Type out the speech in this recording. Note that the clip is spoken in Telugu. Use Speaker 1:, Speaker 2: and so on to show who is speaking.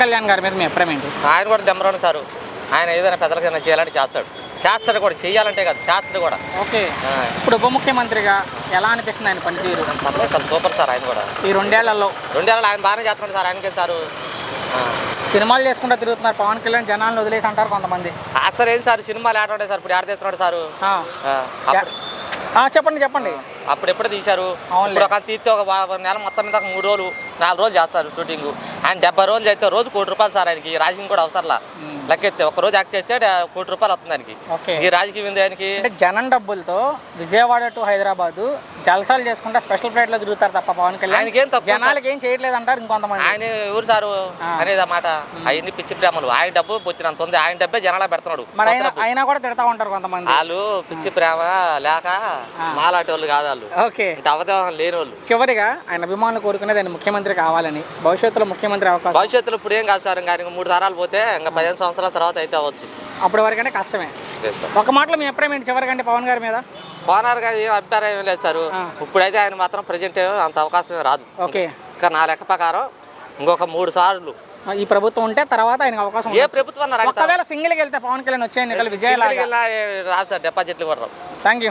Speaker 1: కళ్యాణ్ గారి మీద మీ అభిప్రాయం ఏంటి?
Speaker 2: ఆయన కూడా దెమ్మరాను సారు. ఆయన ఏదైనా పెద్దలకి ఏదైనా చేయాలంటే చేస్తాడు కూడా, చేయాలంటే కాదు చేస్తాడు కూడా.
Speaker 1: ఓకే, ఇప్పుడు ఉప ముఖ్యమంత్రిగా ఎలా అనిపిస్తుంది ఆయన పనితీరు?
Speaker 2: పర్లేదు సార్, సూపర్ సార్. ఆయన కూడా
Speaker 1: ఈ 2 ఏళ్లలో
Speaker 2: ఆయన బాగానే చేస్తున్నాడు సార్. ఆయనకేం సారు
Speaker 1: సినిమాలు చేసుకుంటూ తిరుగుతున్నారు పవన్ కళ్యాణ్, జనాలను వదిలేసి అంటారు కొంతమంది.
Speaker 2: అసలు ఏం సార్ సినిమాలు ఆడుతుంటాయి సార్, ఇప్పుడు ఆడతీస్తున్నాడు సారు.
Speaker 1: చెప్పండి.
Speaker 2: అప్పుడు ఎప్పుడు తీశారు, ఇప్పుడు ఒక తీస్తే ఒక నెల మొత్తం మీద 3 రోజులు 4 రోజులు చేస్తారు షూటింగ్. ఆయన 70 రోజులు అయితే రోజు ₹1 కోటి సార్. ఆయనకి రాజకీయం కూడా అవసరంలా. లెక్కెత్తే ఒక రోజు యాక్ట్ చేస్తే ₹1 కోటి వస్తుంది ఆయనకి. ఈ రాజకీయం ఉంది ఆయనకి.
Speaker 1: అంటే జనం డబ్బులతో విజయవాడ టు హైదరాబాద్ జలసాలు చేసుకుంటే స్పెషల్ ఫ్లైట్ లో తిరుగుతారు తప్ప పవన్ కళ్యాణ్
Speaker 2: ఆయనకేం తక్కువ,
Speaker 1: జనాలకి ఏం చేయట్లేదు అంటారు ఇంకొంతమంది.
Speaker 2: ఆయన ఎవరు సారు అనేది అన్నమాట. అవన్నీ పిచ్చి ప్రేమలు. ఆయన డబ్బు వచ్చినంత ఉంది, ఆయన డబ్బే జనాలా పెడుతున్నాడు.
Speaker 1: మరి అయినా కూడా తిడతా ఉంటారు కొంతమంది.
Speaker 2: వాళ్ళు పిచ్చి ప్రేమ లేక మాలాంటి వాళ్ళు కాదు వాళ్ళు.
Speaker 1: ఓకే,
Speaker 2: అవగాహన లేని వాళ్ళు.
Speaker 1: చివరిగా ఆయన అభిమానులు కోరుకునేది ఆయన ముఖ్యమంత్రి కావాలని, భవిష్యత్తులో ముఖ్యమంత్రి అవకాశం.
Speaker 2: భవిష్యత్తులో ఇప్పుడు ఏం కాదు సార్, ఇంకా 3 తరాలు పోతే ఇంకా 15 సంవత్సరాల తర్వాత అయితే అవ్వచ్చు.
Speaker 1: అప్పటి వరకంటే కష్టమే. ఒక మాటలో మీ అభిప్రాయం ఏంటి చివరికంటే పవన్ గారి మీద?
Speaker 2: పవన్ గారు ఏం అభిప్రాయం ఏం లేదు సార్. ఇప్పుడైతే ఆయన మాత్రం ప్రజెంట్ అంత అవకాశం రాదు.
Speaker 1: ఓకే,
Speaker 2: ఇంకా నా లెక్క ప్రకారం ఇంకొక 3 సార్లు
Speaker 1: ఈ ప్రభుత్వం ఉంటే తర్వాత ఆయనకు అవకాశం.
Speaker 2: ఏ ప్రభుత్వం
Speaker 1: ఒకవేళ సింగిల్కి వెళ్తే పవన్ కళ్యాణ్ వచ్చే ఎన్నికలు విజయాలు
Speaker 2: రాదు సార్, డిపాజిట్లు కూడా రావు.
Speaker 1: Thank you.